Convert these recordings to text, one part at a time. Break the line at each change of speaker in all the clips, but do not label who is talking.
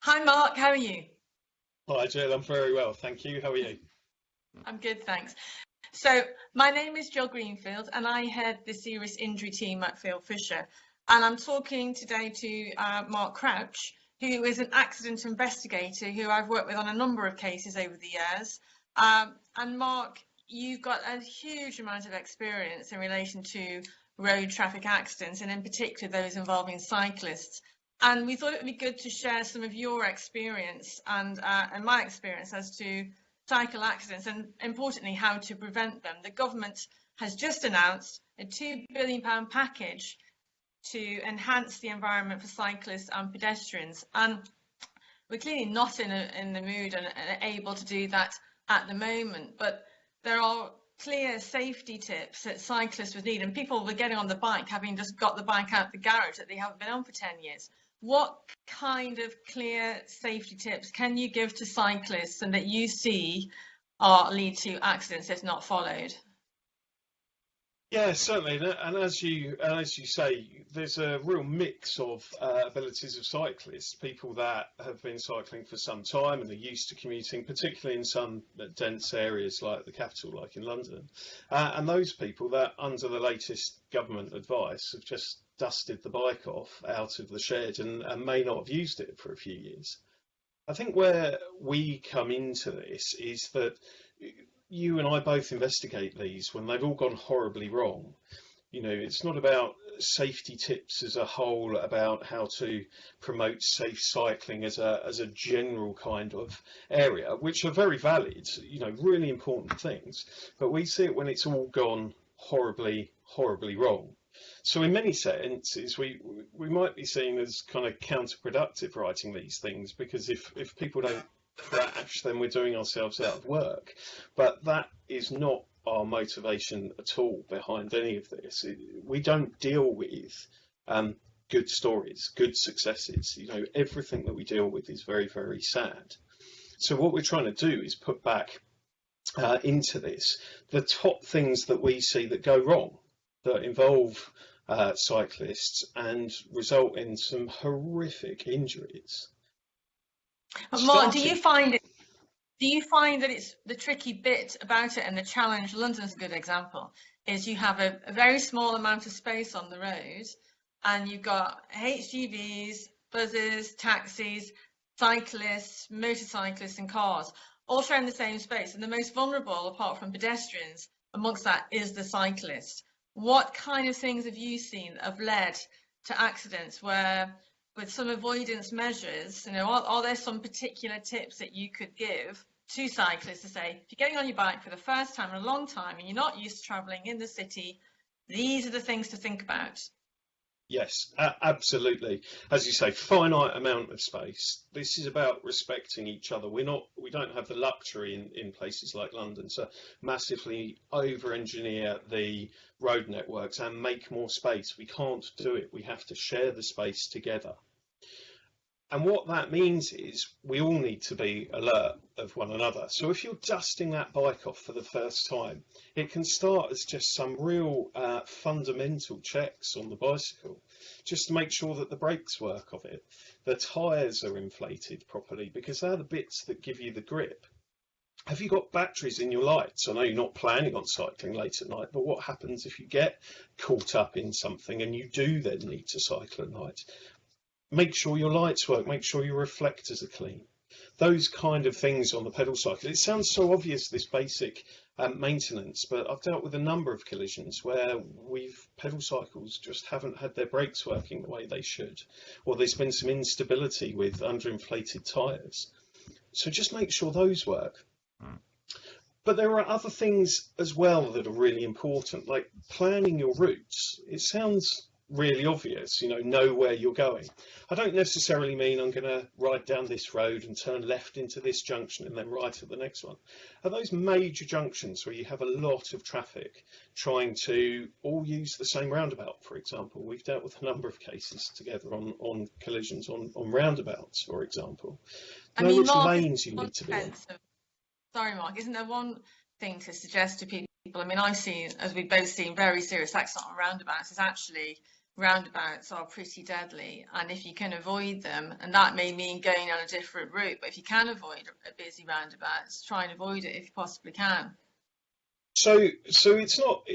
Hi Mark, how are you?
Hi, Jill. I'm very well, thank you. How are you?
I'm good, thanks. So my name is Jill Greenfield and I head the serious injury team at Field Fisher. And I'm talking today to Mark Crouch, who is an accident investigator who I've worked with on a number of cases over the years. And Mark, you've got a huge amount of experience in relation to road traffic accidents and in particular those involving cyclists. And we thought it would be good to share some of your experience and my experience as to cycle accidents and importantly how to prevent them. The government has just announced a £2 billion package to enhance the environment for cyclists and pedestrians, and we're clearly not in the mood and able to do that at the moment, but there are clear safety tips that cyclists would need, and people were getting on the bike having just got the bike out the garage that they haven't been on for 10 years. What kind of clear safety tips can you give to cyclists and that you see lead to accidents if not followed?
Yeah, certainly. And as you say, there's a real mix of abilities of cyclists. People that have been cycling for some time and are used to commuting, particularly in some dense areas like the capital, like in London, and those people that, under the latest government advice, have just dusted the bike off out of the shed and may not have used it for a few years. I think where we come into this is that you and I both investigate these when they've all gone horribly wrong. You know, it's not about safety tips as a whole, about how to promote safe cycling as a general kind of area, which are very valid, you know, really important things. But we see it when it's all gone horribly, horribly wrong. So in many senses, we might be seen as kind of counterproductive writing these things, because if people don't crash, then we're doing ourselves out of work. But that is not our motivation at all behind any of this. We don't deal with good stories, good successes. You know, everything that we deal with is very, very sad. So what we're trying to do is put back into this the top things that we see that go wrong, that involve cyclists and result in some horrific injuries.
Mark, do you find that it's the tricky bit about it, and the challenge? London's a good example. Is you have a very small amount of space on the road, and you've got HGVs, buses, taxis, cyclists, motorcyclists, and cars all sharing the same space. And the most vulnerable, apart from pedestrians, amongst that is the cyclist. What kind of things have you seen that have led to accidents where, with some avoidance measures, you know, are there some particular tips that you could give to cyclists to say, if you're getting on your bike for the first time in a long time and you're not used to travelling in the city, these are the things to think about?
Yes, absolutely. As you say, finite amount of space. This is about respecting each other. We don't have the luxury in places like London to massively over-engineer the road networks and make more space. We can't do it. We have to share the space together. And what that means is we all need to be alert of one another. So if you're dusting that bike off for the first time, it can start as just some real fundamental checks on the bicycle, just to make sure that the brakes work of it, the tyres are inflated properly, because they're the bits that give you the grip. Have you got batteries in your lights? I know you're not planning on cycling late at night, but what happens if you get caught up in something and you do then need to cycle at night? Make sure your lights work, make sure your reflectors are clean. Those kind of things on the pedal cycle. It sounds so obvious, this basic maintenance, but I've dealt with a number of collisions where pedal cycles just haven't had their brakes working the way they should, or there's been some instability with underinflated tyres. So just make sure those work. But there are other things as well that are really important, like planning your routes. It sounds really obvious, you know where you're going. I don't necessarily mean I'm going to ride down this road and turn left into this junction and then right at the next one. Are those major junctions where you have a lot of traffic trying to all use the same roundabout, for example? We've dealt with a number of cases together on collisions on roundabouts, for example. Know which lanes you need to be in.
Sorry, Mark, isn't there one thing to suggest to people? I mean, I've seen, as we've both seen, very serious accidents on roundabouts is actually roundabouts are pretty deadly, and if you can avoid them, and that may mean going on a different route, but if you can avoid a busy roundabout, try and avoid it if you possibly can.
So it's not.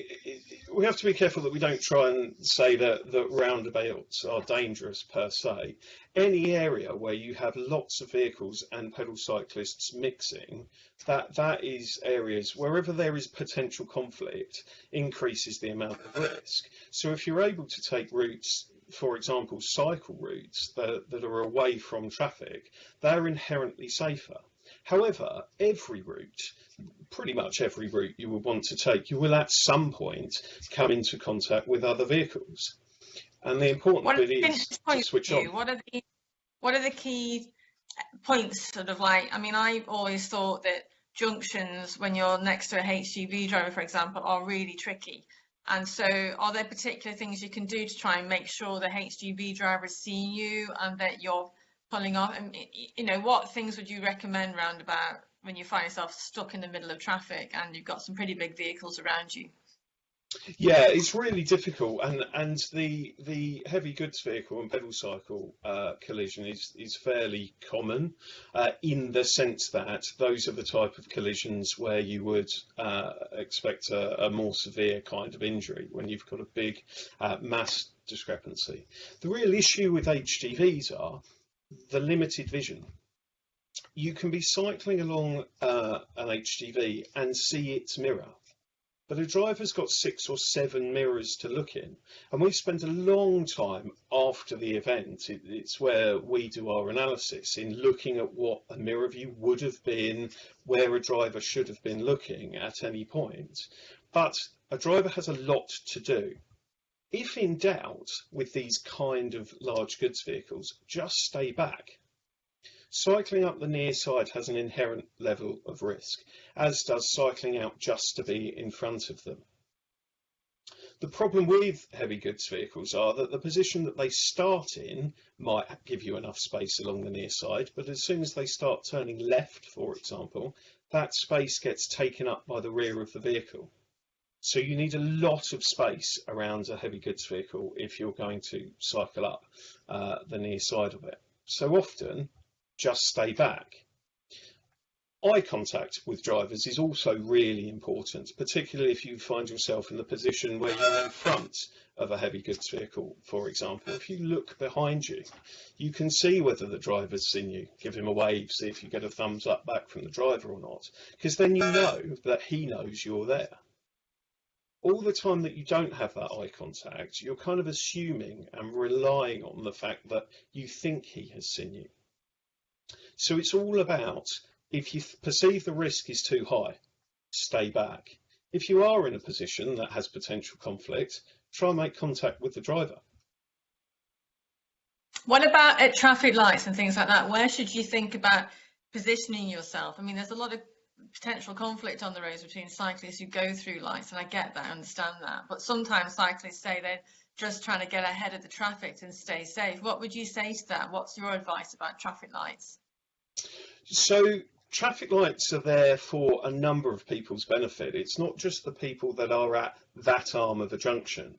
We have to be careful that we don't try and say that roundabouts are dangerous per se. Any area where you have lots of vehicles and pedal cyclists mixing, that is areas wherever there is potential conflict increases the amount of risk. So if you're able to take routes, for example, cycle routes that are away from traffic, they're inherently safer. However, pretty much every route you will want to take, you will at some point come into contact with other vehicles. And the important bit is to switch on.
What are the key points, sort of like, I mean, I've always thought that junctions, when you're next to a HGV driver, for example, are really tricky. And so are there particular things you can do to try and make sure the HGV driver is seeing you and that you're pulling off? And, you know, what things would you recommend roundabout when you find yourself stuck in the middle of traffic and you've got some pretty big vehicles around you?
Yeah, it's really difficult, and the heavy goods vehicle and pedal cycle collision is fairly common in the sense that those are the type of collisions where you would expect a more severe kind of injury when you've got a big mass discrepancy. The real issue with HGVs are the limited vision. You can be cycling along an HGV and see its mirror, but a driver's got 6 or 7 mirrors to look in, and we spend a long time after the event, it's where we do our analysis in looking at what a mirror view would have been, where a driver should have been looking at any point. But a driver has a lot to do. If in doubt with these kind of large goods vehicles, just stay back. Cycling up the near side has an inherent level of risk, as does cycling out just to be in front of them. The problem with heavy goods vehicles are that the position that they start in might give you enough space along the near side, but as soon as they start turning left, for example, that space gets taken up by the rear of the vehicle. So you need a lot of space around a heavy goods vehicle if you're going to cycle up the near side of it. So often, just stay back. Eye contact with drivers is also really important, particularly if you find yourself in the position where you're in front of a heavy goods vehicle, for example. If you look behind you, you can see whether the driver's seen you. Give him a wave, see if you get a thumbs up back from the driver or not, because then you know that he knows you're there. All the time that you don't have that eye contact, you're kind of assuming and relying on the fact that you think he has seen you. So it's all about, if you perceive the risk is too high, stay back. If you are in a position that has potential conflict, try and make contact with the driver.
What about at traffic lights and things like that? Where should you think about positioning yourself? I mean, there's a lot of potential conflict on the roads between cyclists who go through lights, and I get that, I understand that. But sometimes cyclists say they're just trying to get ahead of the traffic and stay safe. What would you say to that? What's your advice about traffic lights?
So traffic lights are there for a number of people's benefit. It's not just the people that are at that arm of a junction.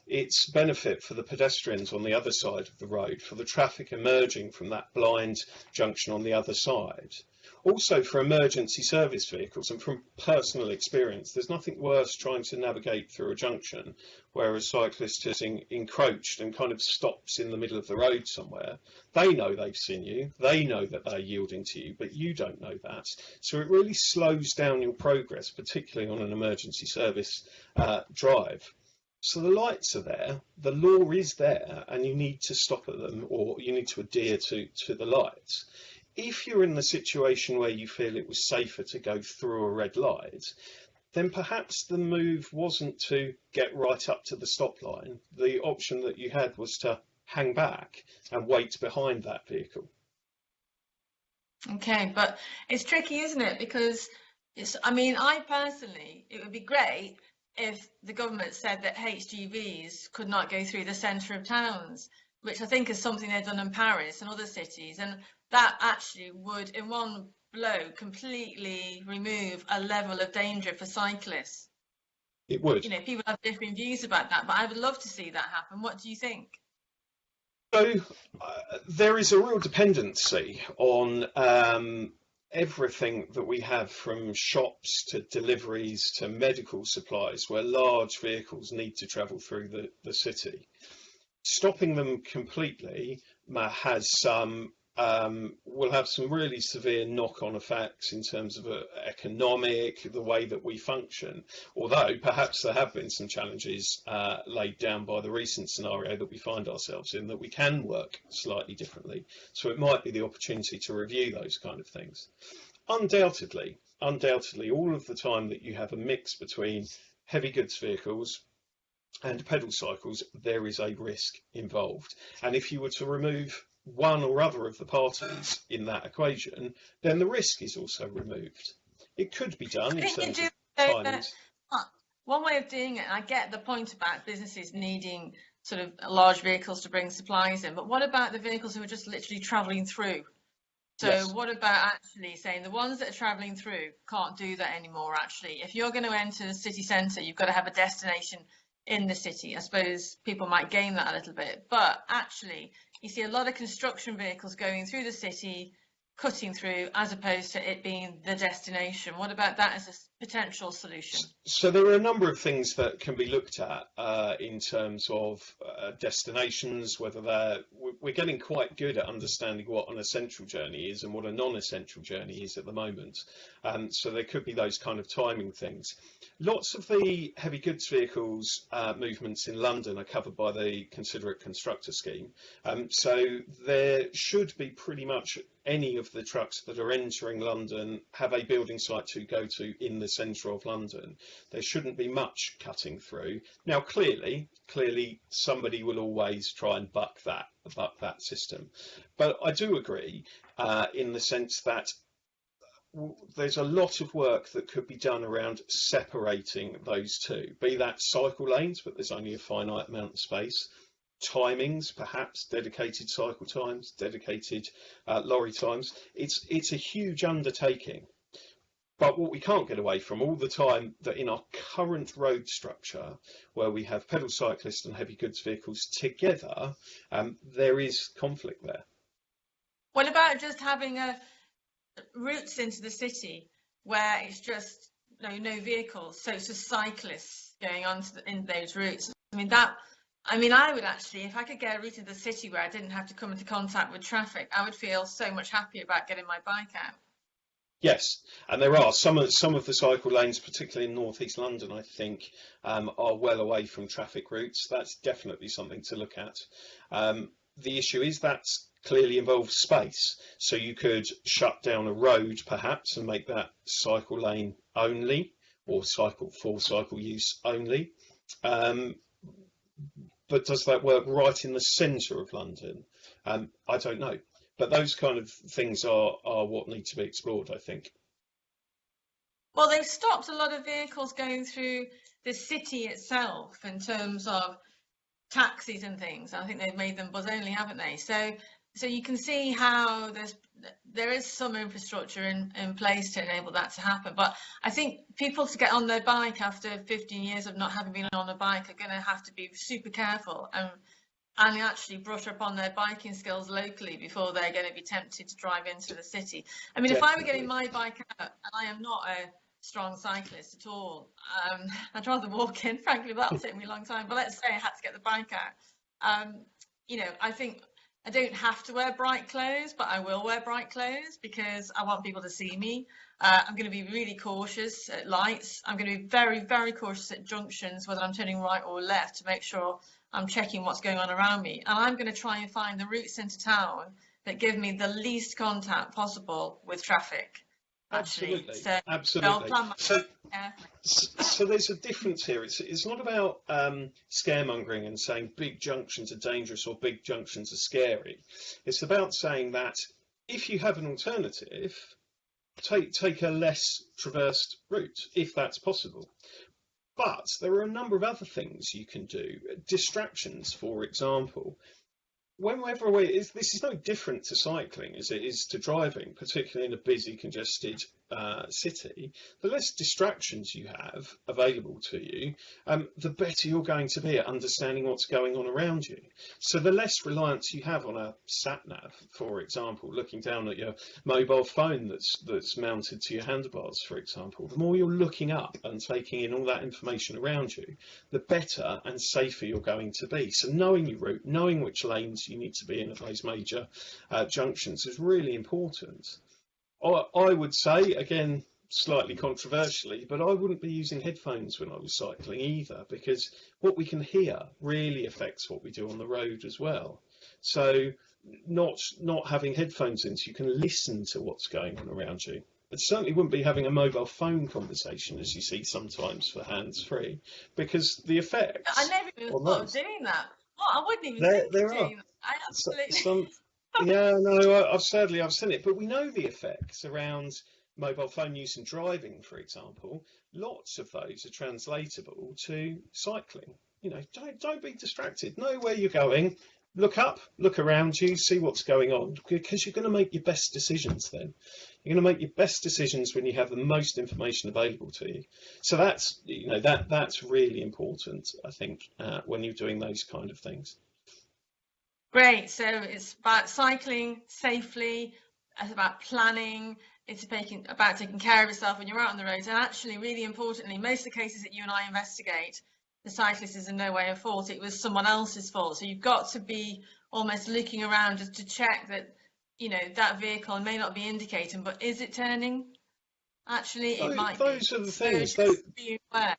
It's benefit for the pedestrians on the other side of the road, for the traffic emerging from that blind junction on the other side. Also for emergency service vehicles, and from personal experience, there's nothing worse trying to navigate through a junction where a cyclist has encroached and kind of stops in the middle of the road somewhere. They know they've seen you, they know that they're yielding to you, but you don't know that. So it really slows down your progress, particularly on an emergency service drive. So the lights are there, the law is there, and you need to stop at them, or you need to adhere to the lights. If you're in the situation where you feel it was safer to go through a red light, then perhaps the move wasn't to get right up to the stop line. The option that you had was to hang back and wait behind that vehicle.
Okay, but it's tricky, isn't it? Because I mean, I personally, it would be great if the government said that HGVs could not go through the centre of towns, which I think is something they've done in Paris and other cities. And that actually would, in one blow, completely remove a level of danger for cyclists.
It would.
You know, people have different views about that, but I would love to see that happen. What do you think?
So there is a real dependency on everything that we have, from shops to deliveries to medical supplies, where large vehicles need to travel through the city. Stopping them completely has some will have some really severe knock-on effects in terms of economic, the way that we function. Although perhaps there have been some challenges laid down by the recent scenario that we find ourselves in, that we can work slightly differently. So it might be the opportunity to review those kind of things. Undoubtedly, all of the time that you have a mix between heavy goods vehicles and pedal cycles, there is a risk involved. And if you were to remove one or other of the parties in that equation, then the risk is also removed. It could be done in terms of timings.
One way of doing it, I get the point about businesses needing sort of large vehicles to bring supplies in, but what about the vehicles who are just literally travelling through? So yes. What about actually saying the ones that are travelling through can't do that anymore? Actually, if you're going to enter the city centre, you've got to have a destination in the city. I suppose people might game that a little bit, but actually you see a lot of construction vehicles going through the city, cutting through, as opposed to it being the destination. What about that as a potential solution?
So there are a number of things that can be looked at in terms of destinations, whether we're getting quite good at understanding what an essential journey is and what a non-essential journey is at the moment. So there could be those kind of timing things. Lots of the heavy goods vehicles movements in London are covered by the Considerate Constructor scheme. So there should be pretty much any of the trucks that are entering London have a building site to go to in the centre of London. There shouldn't be much cutting through. Now, clearly somebody will always try and buck that system. But I do agree in the sense that there's a lot of work that could be done around separating those two, be that cycle lanes, but there's only a finite amount of space. Timings, perhaps dedicated cycle times, dedicated lorry times. It's a huge undertaking. But what we can't get away from all the time, that in our current road structure, where we have pedal cyclists and heavy goods vehicles together, there is conflict there.
What about just having routes into the city where it's just no vehicles, so it's just cyclists going on in those routes? I would actually, if I could get a route into the city where I didn't have to come into contact with traffic, I would feel so much happier about getting my bike out.
Yes, and there are some of the cycle lanes, particularly in North East London, I think, are well away from traffic routes. That's definitely something to look at. The issue is that clearly involves space, so you could shut down a road perhaps and make that cycle lane only, or for cycle use only. But does that work right in the centre of London? I don't know. But those kind of things are what need to be explored, I think.
Well, they've stopped a lot of vehicles going through the city itself in terms of taxis and things. I think they've made them bus only, haven't they? So you can see how there is some infrastructure in place to enable that to happen. But I think people to get on their bike after 15 years of not having been on a bike are going to have to be super careful and actually brush up on their biking skills locally before they're going to be tempted to drive into the city. If I were getting my bike out, and I am not a strong cyclist at all, I'd rather walk in, frankly, but that'll take me a long time. But let's say I had to get the bike out. I think I don't have to wear bright clothes, but I will wear bright clothes because I want people to see me. I'm going to be really cautious at lights. I'm going to be very, very cautious at junctions, whether I'm turning right or left, to make sure I'm checking what's going on around me. And I'm going to try and find the routes into town that give me the least contact possible with traffic. Actually.
Absolutely. So there's a difference here. It's not about scaremongering and saying big junctions are dangerous or big junctions are scary. It's about saying that if you have an alternative, take a less traversed route, if that's possible. But there are a number of other things you can do. Distractions, for example. This is no different to cycling as it is to driving, particularly in a busy, congested city, the less distractions you have available to you, the better you're going to be at understanding what's going on around you. So the less reliance you have on a sat nav, for example, looking down at your mobile phone that's mounted to your handlebars, for example, the more you're looking up and taking in all that information around you, the better and safer you're going to be. So knowing your route, knowing which lanes you need to be in at those major junctions is really important. I would say, again, slightly controversially, but I wouldn't be using headphones when I was cycling either, because what we can hear really affects what we do on the road as well. So not having headphones in so you can listen to what's going on around you. It certainly wouldn't be having a mobile phone conversation, as you see sometimes for hands-free, because the effects...
I never even thought of doing that. Oh, I wouldn't even think of doing that. I absolutely...
Yeah, no, I've seen it, but we know the effects around mobile phone use and driving, for example. Lots of those are translatable to cycling. You know, don't be distracted. Know where you're going. Look up, look around you, see what's going on, because you're going to make your best decisions then. You're going to make your best decisions when you have the most information available to you. So that's, you know, that's really important, I think, when you're doing those kind of things.
Great. So it's about cycling safely, it's about planning, it's about taking care of yourself when you're out on the roads. And actually, really importantly, most of the cases that you and I investigate, the cyclist is in no way at fault. It was someone else's fault. So you've got to be almost looking around just to check that, you know, that vehicle may not be indicating, but is it turning? Actually, it might be.
Those are the things.
So just be aware.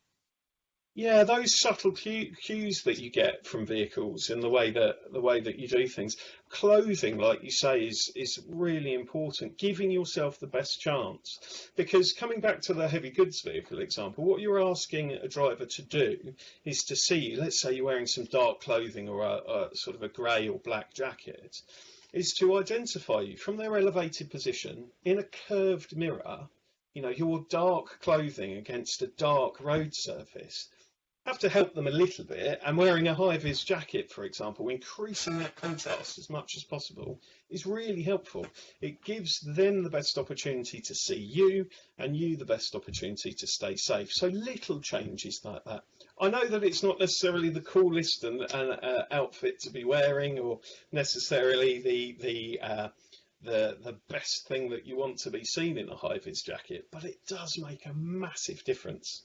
Yeah, those subtle cues that you get from vehicles in the way that you do things. Clothing, like you say, is really important. Giving yourself the best chance, because coming back to the heavy goods vehicle example, what you're asking a driver to do is to see you. Let's say you're wearing some dark clothing or a sort of a grey or black jacket, is to identify you from their elevated position in a curved mirror. You know, your dark clothing against a dark road surface. Have to help them a little bit, and wearing a high-vis jacket, for example, increasing that contrast as much as possible is really helpful. It gives them the best opportunity to see you, and you the best opportunity to stay safe. So little changes like that. I know that it's not necessarily the coolest and outfit to be wearing, or necessarily the best thing that you want to be seen in a high-vis jacket, but it does make a massive difference.